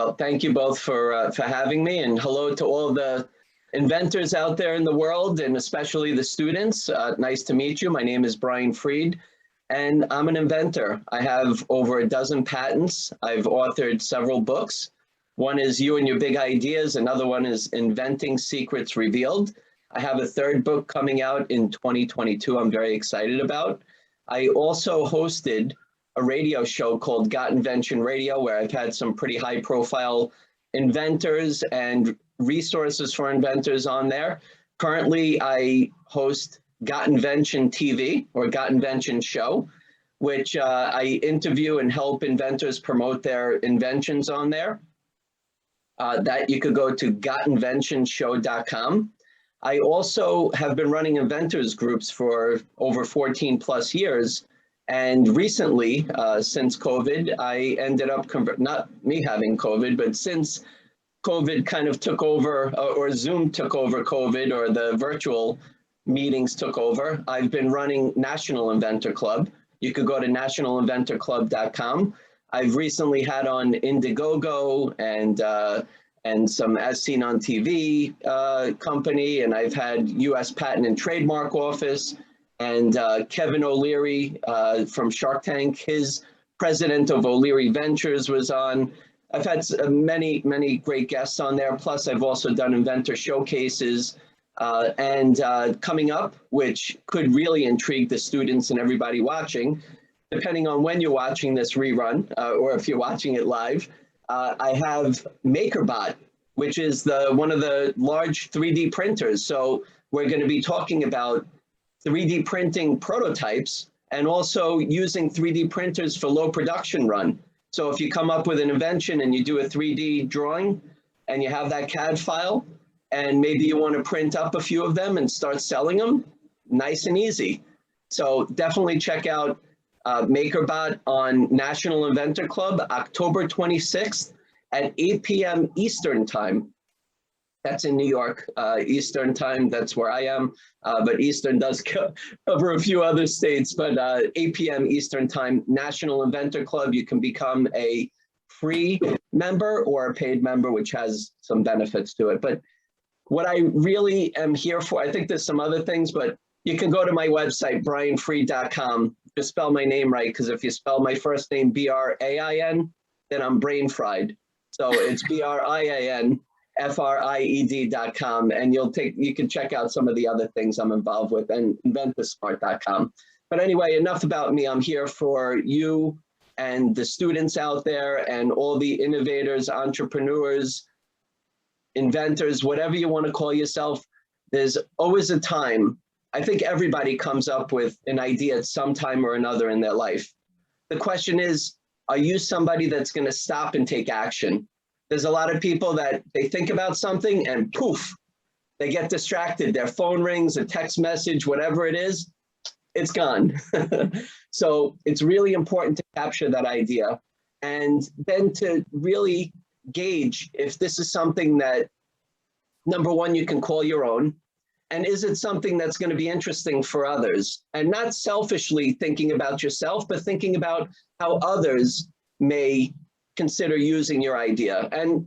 Well, thank you both for having me, and hello to all the inventors out there in the world, and especially the students. Nice to meet you. My name is Brian Freed, and I'm an inventor. I have over a dozen patents. I've authored several books. One is You and Your Big Ideas. Another one is Inventing Secrets Revealed. I have a third book coming out in 2022 I'm very excited about. I also hosted a radio show called Got Invention Radio, where I've had some pretty high profile inventors and resources for inventors on there. Currently, I host Got Invention TV, or Got Invention Show, which I interview and help inventors promote their inventions on there. That you could go to gotinventionshow.com. I also have been running Inventors Groups for over 14 plus years. And recently, since COVID, I ended up, not me having COVID, but since COVID kind of took over, or Zoom took over COVID, or the virtual meetings took over, I've been running National Inventor Club. You could go to nationalinventorclub.com. I've recently had on Indiegogo and some As Seen on TV company, and I've had US Patent and Trademark Office, and Kevin O'Leary from Shark Tank, his president of O'Leary Ventures was on. I've had many, many great guests on there. Plus, I've also done inventor showcases and coming up, which could really intrigue the students and everybody watching, depending on when you're watching this rerun or if you're watching it live. I have MakerBot, which is one of the large 3D printers. So we're going to be talking about 3D printing prototypes and also using 3D printers for low production run. So if you come up with an invention and you do a 3D drawing and you have that CAD file and maybe you want to print up a few of them and start selling them, nice and easy. So definitely check out MakerBot on National Inventor Club, October 26th at 8 p.m. Eastern Time. That's in New York, Eastern Time. That's where I am, but Eastern does cover a few other states, but 8 p.m. Eastern Time, National Inventor Club. You can become a free member or a paid member, which has some benefits to it. But what I really am here for, I think there's some other things, but you can go to my website, brianfreed.com. Just spell my name right, because if you spell my first name B-R-A-I-N, then I'm brain fried. So it's BRIANFRIED.com, and you can check out some of the other things I'm involved with, and inventorsmart.com. But anyway, enough about me. I'm here for you and the students out there and all the innovators, entrepreneurs, inventors, whatever you want to call yourself. There's always a time. I think everybody comes up with an idea at some time or another in their life. The question is, are you somebody that's going to stop and take action? There's a lot of people that they think about something and poof, they get distracted. Their phone rings, a text message, whatever it is, it's gone. So it's really important to capture that idea and then to really gauge if this is something that, number one, you can call your own. And is it something that's going to be interesting for others? And not selfishly thinking about yourself, but thinking about how others may consider using your idea. And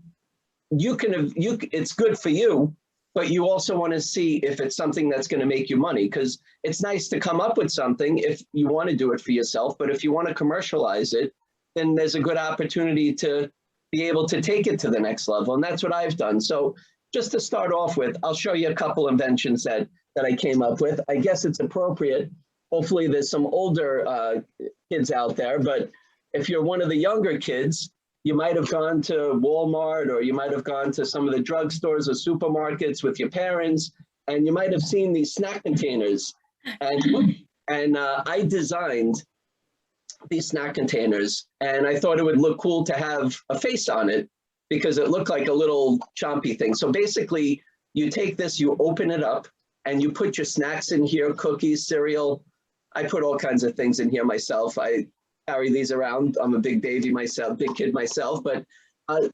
it's good for you, but you also want to see if it's something that's going to make you money, because it's nice to come up with something if you want to do it for yourself. But if you want to commercialize it, then there's a good opportunity to be able to take it to the next level. And that's what I've done. So just to start off with, I'll show you a couple inventions that I came up with. I guess it's appropriate. Hopefully there's some older kids out there, but if you're one of the younger kids, you might have gone to Walmart, or you might have gone to some of the drugstores or supermarkets with your parents, and you might have seen these snack containers. And I designed these snack containers, and I thought it would look cool to have a face on it, because it looked like a little chompy thing. So basically, you take this, you open it up, and you put your snacks in here, cookies, cereal. I put all kinds of things in here myself. I carry these around. I'm a big baby myself, big kid myself. But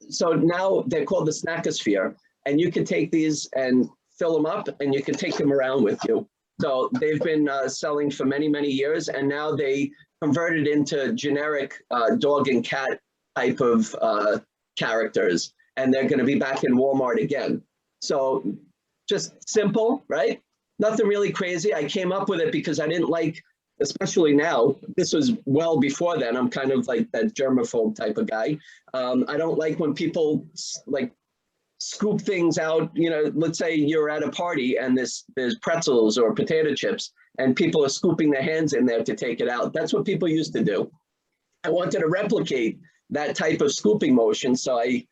so now they're called the Snackosphere, and you can take these and fill them up, and you can take them around with you. So they've been selling for many, many years, and now they converted into generic dog and cat type of characters, and they're going to be back in Walmart again. So just simple, right? Nothing really crazy. I came up with it because I didn't like, especially now, this was well before then. I'm kind of like that germaphobe type of guy. I don't like when people like scoop things out. You know, let's say you're at a party and there's pretzels or potato chips and people are scooping their hands in there to take it out. That's what people used to do. I wanted to replicate that type of scooping motion. So I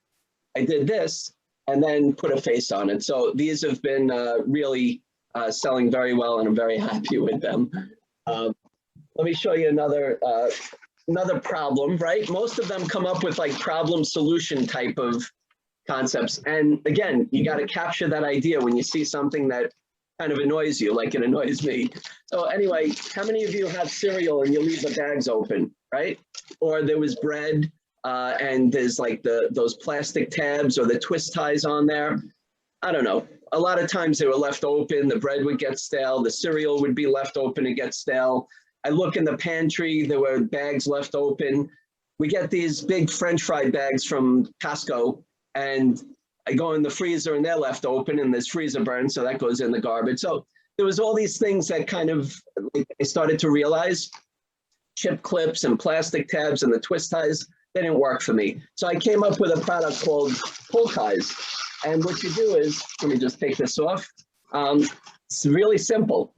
did this and then put a face on it. So these have been really selling very well, and I'm very happy with them. Let me show you another problem, right? Most of them come up with like problem solution type of concepts. And again, you got to capture that idea when you see something that kind of annoys you, like it annoys me. So anyway, how many of you have cereal and you leave the bags open, right? Or there was bread and there's like those plastic tabs or the twist ties on there. I don't know. A lot of times they were left open, the bread would get stale, the cereal would be left open and get stale. I look in the pantry, there were bags left open. We get these big French fry bags from Costco, and I go in the freezer and they're left open and there's freezer burn, so that goes in the garbage. So there was all these things that kind of, I started to realize, chip clips and plastic tabs and the twist ties, they didn't work for me. So I came up with a product called pull ties. And what you do is, let me just take this off. It's really simple.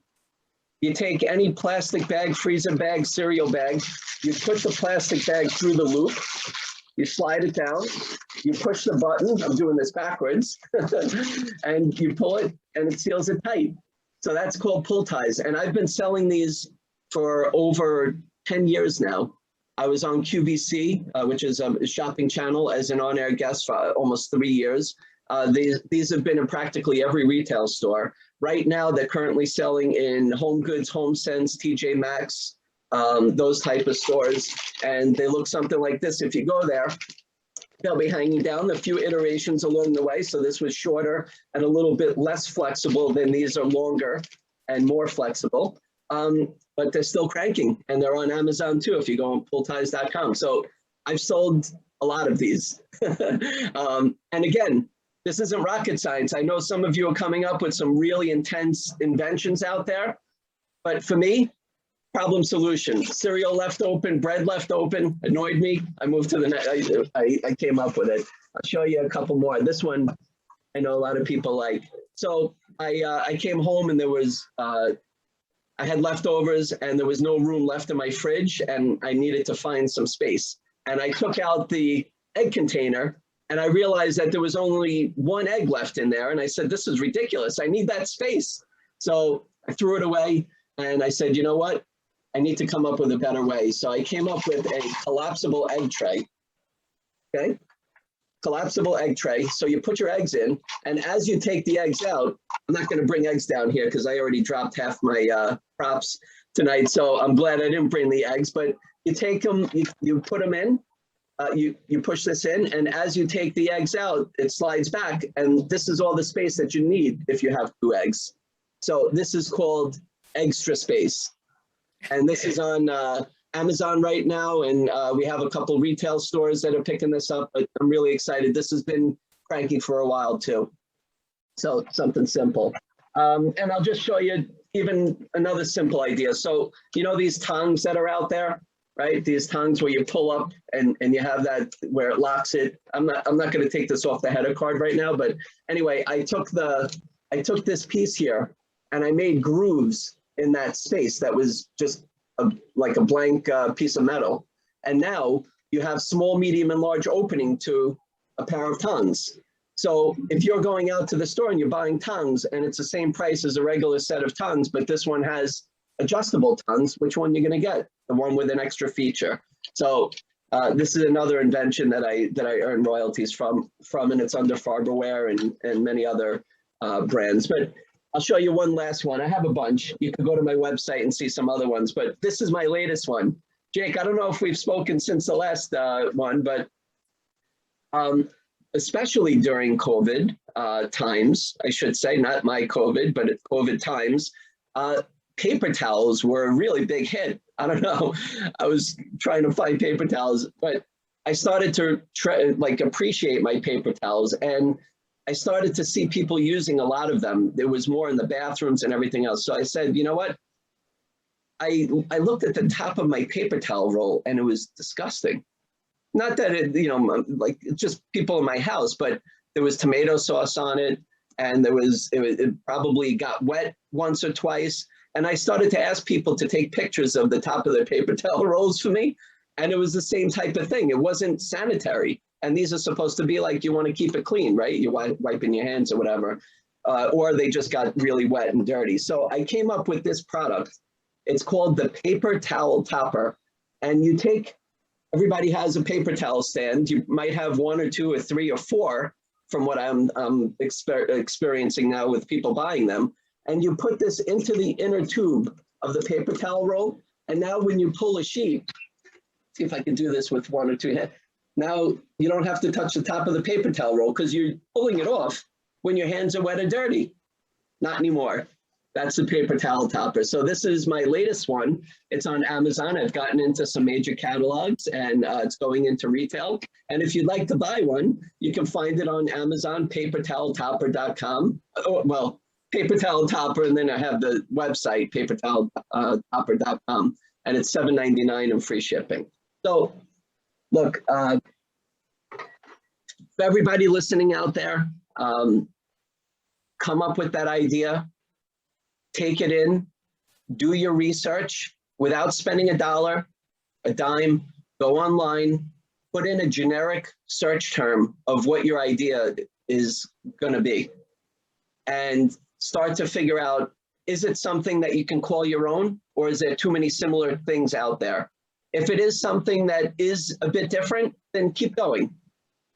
You take any plastic bag, freezer bag, cereal bag, you put the plastic bag through the loop, you slide it down, you push the button, I'm doing this backwards, and you pull it and it seals it tight. So that's called pull ties. And I've been selling these for over 10 years now. I was on QVC, which is a shopping channel, as an on-air guest for almost 3 years. These have been in practically every retail store. Right now, they're currently selling in Home Goods, HomeSense, TJ Maxx, those type of stores. And they look something like this. If you go there, they'll be hanging down a few iterations along the way. So this was shorter and a little bit less flexible than these are longer and more flexible. But they're still cranking, and they're on Amazon too if you go on pullties.com. So I've sold a lot of these. And again, this isn't rocket science. I know some of you are coming up with some really intense inventions out there, but for me, problem solution. Cereal left open, bread left open, annoyed me. I moved to the next, I came up with it. I'll show you a couple more. This one, I know a lot of people like. So I came home and there was, I had leftovers and there was no room left in my fridge and I needed to find some space. And I took out the egg container and I realized that there was only one egg left in there. And I said, this is ridiculous. I need that space. So I threw it away and I said, you know what? I need to come up with a better way. So I came up with a collapsible egg tray. Okay. Collapsible egg tray. So you put your eggs in, and as you take the eggs out, I'm not going to bring eggs down here because I already dropped half my props tonight. So I'm glad I didn't bring the eggs, but you take them, you put them in, you push this in, and as you take the eggs out, it slides back. And this is all the space that you need if you have 2 eggs. So this is called extra space. And this is on Amazon right now, and we have a couple retail stores that are picking this up, but I'm really excited. This has been cranking for a while too. So something simple. And I'll just show you even another simple idea. So, you know, these tongs that are out there, right? These tongs where you pull up and you have that where it locks it. I'm not going to take this off the header card right now, but anyway, I took this piece here and I made grooves in that space that was just like a blank piece of metal. And now you have small, medium, and large opening to a pair of tongs. So if you're going out to the store and you're buying tongs and it's the same price as a regular set of tongs, but this one has adjustable tongs, which one you're going to get? The one with an extra feature. So this is another invention that I earn royalties from, and it's under Farberware and many other brands. But I'll show you one last one. I have a bunch. You can go to my website and see some other ones, but this is my latest one. Jake, I don't know if we've spoken since the last one, but especially during COVID times, I should say, not my COVID, but it's COVID times, paper towels were a really big hit. I don't know. I was trying to find paper towels, but I started to appreciate my paper towels, and I started to see people using a lot of them. There was more in the bathrooms and everything else. So I said, you know what? I looked at the top of my paper towel roll and it was disgusting. Not that it, like just people in my house, but there was tomato sauce on it, and it probably got wet once or twice. And I started to ask people to take pictures of the top of their paper towel rolls for me. And it was the same type of thing. It wasn't sanitary. And these are supposed to be like, you want to keep it clean, right? You're wiping your hands or whatever, or they just got really wet and dirty. So I came up with this product. It's called the Paper Towel Topper. And you take, everybody has a paper towel stand. You might have 1 or 2 or 3 or 4 from what I'm experiencing now with people buying them. And you put this into the inner tube of the paper towel roll. And now when you pull a sheet, see if I can do this with 1 or 2 hands. Now you don't have to touch the top of the paper towel roll because you're pulling it off when your hands are wet or dirty. Not anymore. That's the Paper Towel Topper. So this is my latest one. It's on Amazon. I've gotten into some major catalogs, and it's going into retail. And if you'd like to buy one, you can find it on Amazon, papertoweltopper.com. Oh, well, Paper Towel Topper, and then I have the website, papertoweltopper.com, and it's $7.99 and free shipping. So look, for everybody listening out there, come up with that idea. Take it in, do your research without spending a dollar, a dime, go online, put in a generic search term of what your idea is going to be, and start to figure out, is it something that you can call your own, or is there too many similar things out there? If it is something that is a bit different, then keep going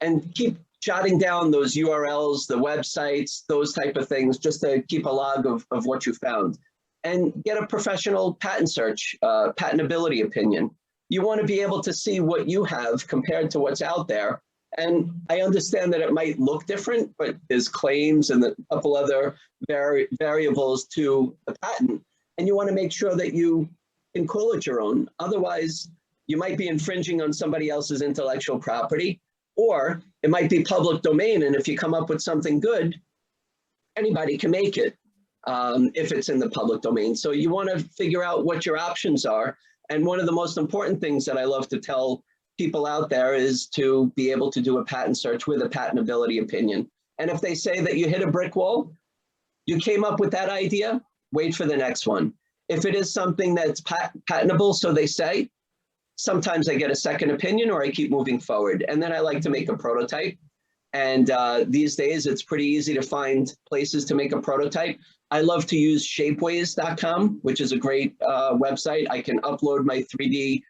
and keep jotting down those URLs, the websites, those type of things, just to keep a log of what you found. And get a professional patent search, patentability opinion. You want to be able to see what you have compared to what's out there. And I understand that it might look different, but there's claims and a couple other variables to the patent. And you want to make sure that you can call it your own. Otherwise, you might be infringing on somebody else's intellectual property, or it might be public domain. And if you come up with something good, anybody can make it if it's in the public domain. So you want to figure out what your options are. And one of the most important things that I love to tell people out there is to be able to do a patent search with a patentability opinion. And if they say that you hit a brick wall, you came up with that idea, wait for the next one. If it is something that's patentable, so they say, sometimes I get a second opinion or I keep moving forward. And then I like to make a prototype. And these days, it's pretty easy to find places to make a prototype. I love to use shapeways.com, which is a great website. I can upload my 3D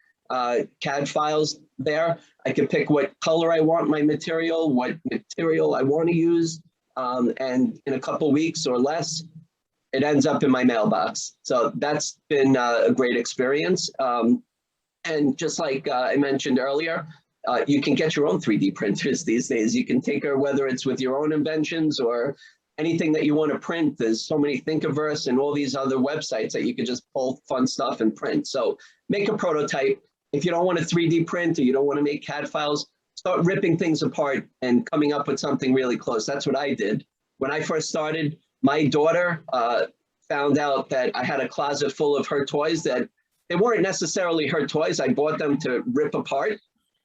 CAD files there. I can pick what color I want my material, what material I want to use. And in a couple weeks or less, it ends up in my mailbox. So that's been a great experience. And just like I mentioned earlier, you can get your own 3D printers these days. You can take her, whether it's with your own inventions or anything that you want to print. There's so many Thinkiverse and all these other websites that you can just pull fun stuff and print. So make a prototype. If you don't want to 3D print or you don't want to make CAD files, start ripping things apart and coming up with something really close. That's what I did. When I first started, my daughter found out that I had a closet full of her toys that they weren't necessarily her toys. I bought them to rip apart.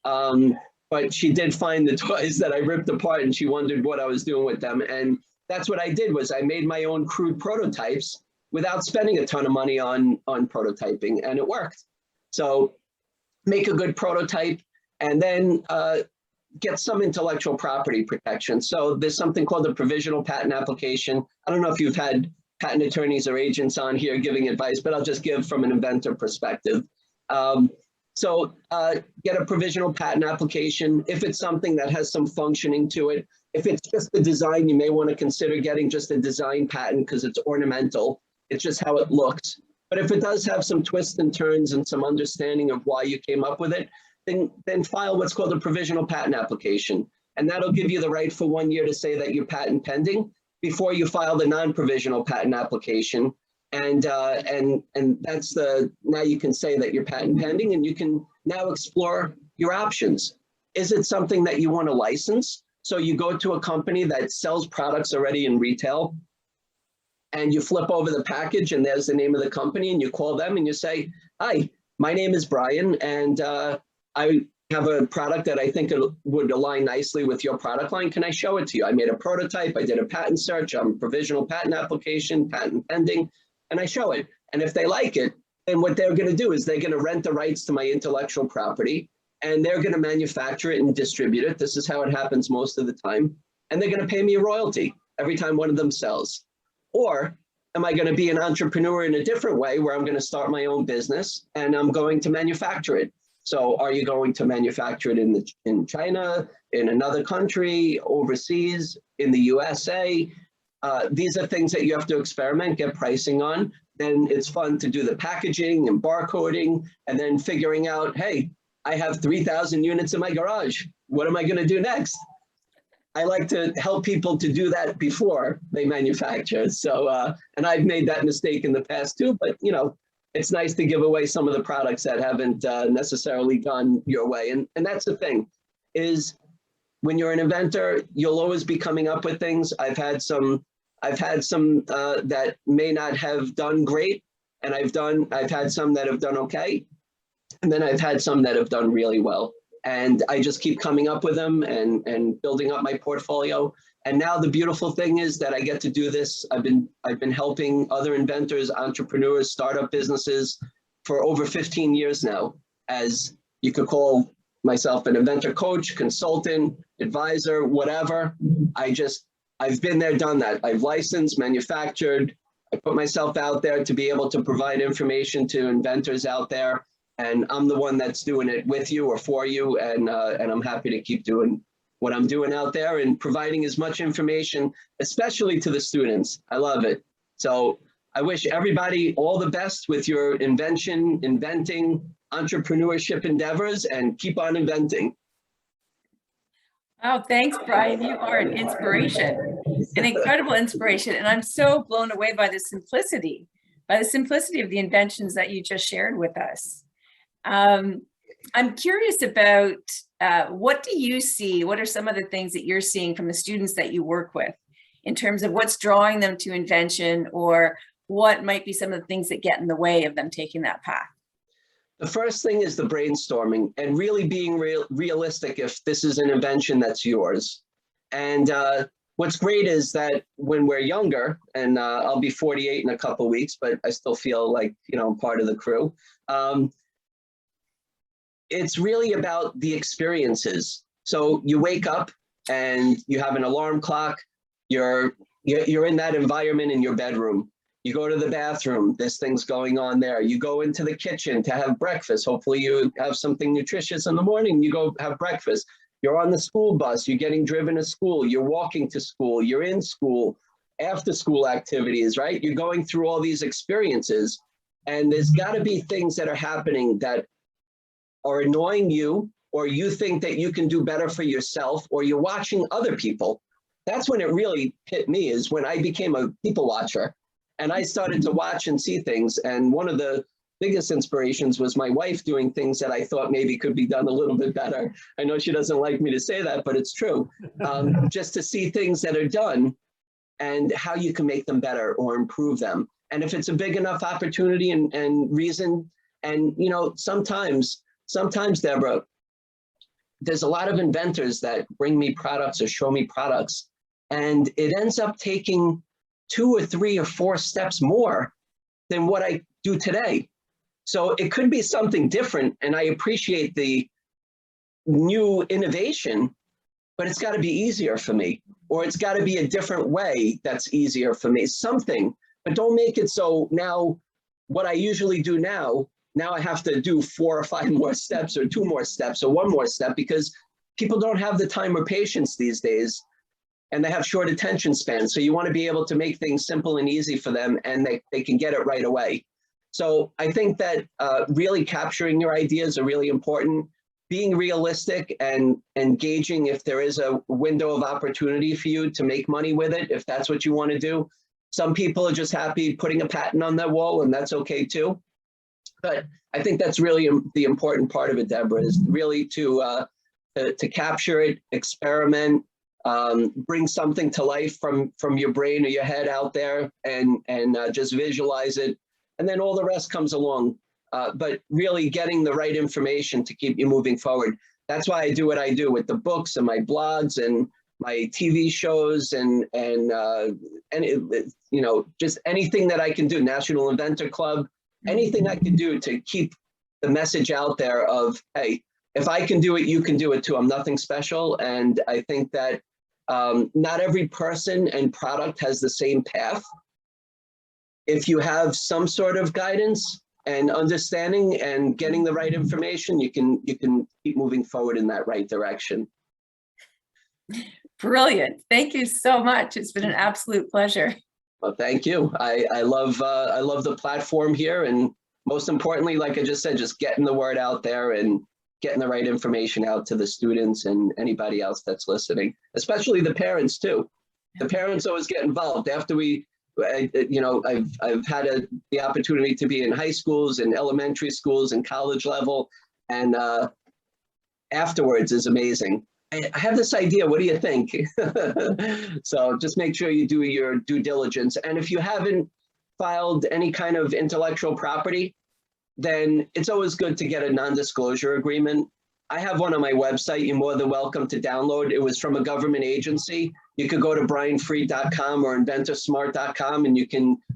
But she did find the toys that I ripped apart and she wondered what I was doing with them. And that's what I did, was I made my own crude prototypes without spending a ton of money on prototyping, and it worked. So make a good prototype and then get some intellectual property protection. So there's something called a provisional patent application. I don't know if you've had patent attorneys or agents on here giving advice, but I'll just give from an inventor perspective. So get a provisional patent application. If it's something that has some functioning to it, if it's just the design, you may want to consider getting just a design patent because it's ornamental. It's just how it looks. But if it does have some twists and turns and some understanding of why you came up with it, then file what's called a provisional patent application. And that'll give you the right for 1 year to say that you're patent pending before you file the non-provisional patent application. And that's now you can say that you're patent pending and you can now explore your options. Is it something that you want to license? So you go to a company that sells products already in retail, and you flip over the package and there's the name of the company, and you call them and you say, hi, my name is Brian, and I have a product that I think it would align nicely with your product line. Can I show it to you? I made a prototype, I did a patent search, provisional patent application, patent pending, and I show it. And if they like it, then what they're gonna do is they're gonna rent the rights to my intellectual property, and they're gonna manufacture it and distribute it. This is how it happens most of the time. And they're gonna pay me a royalty every time one of them sells. Or am I going to be an entrepreneur in a different way where I'm going to start my own business and I'm going to manufacture it? So are you going to manufacture it in China, in another country, overseas, in the USA? These are things that you have to experiment, get pricing on. Then it's fun to do the packaging and barcoding, and then figuring out, hey, I have 3,000 units in my garage. What am I going to do next? I like to help people to do that before they manufacture. So, and I've made that mistake in the past too, but you know, it's nice to give away some of the products that haven't necessarily gone your way. And that's the thing, is when you're an inventor, you'll always be coming up with things. I've had some that may not have done great, and I've had some that have done okay, and then I've had some that have done really well. And I just keep coming up with them and building up my portfolio. And now the beautiful thing is that I get to do this. I've been helping other inventors, entrepreneurs, startup businesses for over 15 years now. As you could call myself an inventor coach, consultant, advisor, whatever. I've been there, done that. I've licensed, manufactured. I put myself out there to be able to provide information to inventors out there. And I'm the one that's doing it with you or for you, and I'm happy to keep doing what I'm doing out there and providing as much information, especially to the students. I love it. So I wish everybody all the best with your inventing, entrepreneurship endeavors, and keep on inventing. Oh, thanks, Brian. You are an inspiration, an incredible inspiration. And I'm so blown away by the simplicity of the inventions that you just shared with us. I'm curious about what do you see? What are some of the things that you're seeing from the students that you work with in terms of what's drawing them to invention, or what might be some of the things that get in the way of them taking that path? The first thing is the brainstorming and really being realistic if this is an invention that's yours. And what's great is that when we're younger, and I'll be 48 in a couple of weeks, but I still feel like, you know, I'm part of the crew. It's really about the experiences. So you wake up and you have an alarm clock. You're in that environment in your bedroom. You go to the bathroom, there's things going on there. You go into the kitchen to have breakfast. Hopefully you have something nutritious in the morning, you go have breakfast. You're on the school bus, you're getting driven to school, you're walking to school, you're in school, after school activities, right? You're going through all these experiences, and there's gotta be things that are happening that are annoying you, or you think that you can do better for yourself, or you're watching other people. That's when it really hit me, is when I became a people watcher. And I started to watch and see things. And one of the biggest inspirations was my wife doing things that I thought maybe could be done a little bit better. I know she doesn't like me to say that, but it's true. Just to see things that are done and how you can make them better or improve them. And if it's a big enough opportunity and reason, and you know, sometimes, Deborah, there's a lot of inventors that bring me products or show me products, and it ends up taking 2 or 3 or 4 steps more than what I do today. So it could be something different, and I appreciate the new innovation, but it's got to be easier for me, or it's got to be a different way that's easier for me, something. But don't make it so now what I usually do now I have to do 4 or 5 more steps, or 2 more steps, or 1 more step, because people don't have the time or patience these days, and they have short attention spans. So you want to be able to make things simple and easy for them, and they can get it right away. So I think that really capturing your ideas are really important, being realistic and engaging if there is a window of opportunity for you to make money with it, if that's what you want to do. Some people are just happy putting a patent on their wall, and that's okay too. But I think that's really the important part of it, Deborah, is really to to capture it, experiment, bring something to life from your brain or your head out there, and just visualize it, and then all the rest comes along. But really getting the right information to keep you moving forward. That's why I do what I do with the books and my blogs and my TV shows and you know, just anything that I can do, National Inventor Club, anything I can do to keep the message out there of, hey, if I can do it, you can do it too. I'm nothing special. And I think that not every person and product has the same path. If you have some sort of guidance and understanding and getting the right information, you can keep moving forward in that right direction. Brilliant. Thank you so much. It's been an absolute pleasure. Well, thank you. I love the platform here, and most importantly, like I just said, just getting the word out there and getting the right information out to the students and anybody else that's listening, especially the parents too. The parents always get involved after you know, I've had the opportunity to be in high schools and elementary schools and college level, and afterwards is amazing. I have this idea, what do you think? So just make sure you do your due diligence. And if you haven't filed any kind of intellectual property, then it's always good to get a non-disclosure agreement. I have one on my website. You're more than welcome to download. It was from a government agency. You could go to brianfried.com or inventorsmart.com, and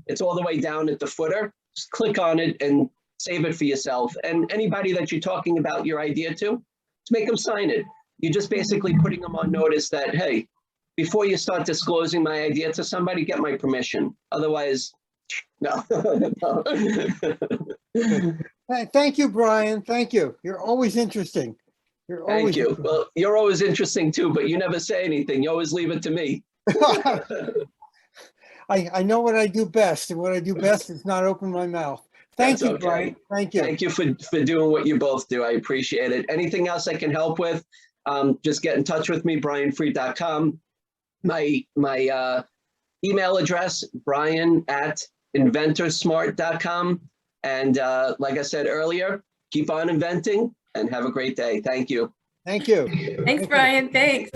it's all the way down at the footer. Just click on it and save it for yourself. And anybody that you're talking about your idea to, just make them sign it. You're just basically putting them on notice that, hey, before you start disclosing my idea to somebody, get my permission. Otherwise, no. No. Thank you, Brian. Thank you. You're always interesting. Thank you. Well, you're always interesting too, but you never say anything. You always leave it to me. I know what I do best, and what I do best is not open my mouth. Thank you, okay. Brian. Thank you. Thank you for doing what you both do. I appreciate it. Anything else I can help with, just get in touch with me, brianfried.com. My email address, brian@inventorsmart.com. And like I said earlier, keep on inventing and have a great day. Thank you. Thank you. Thanks, Brian. Thanks.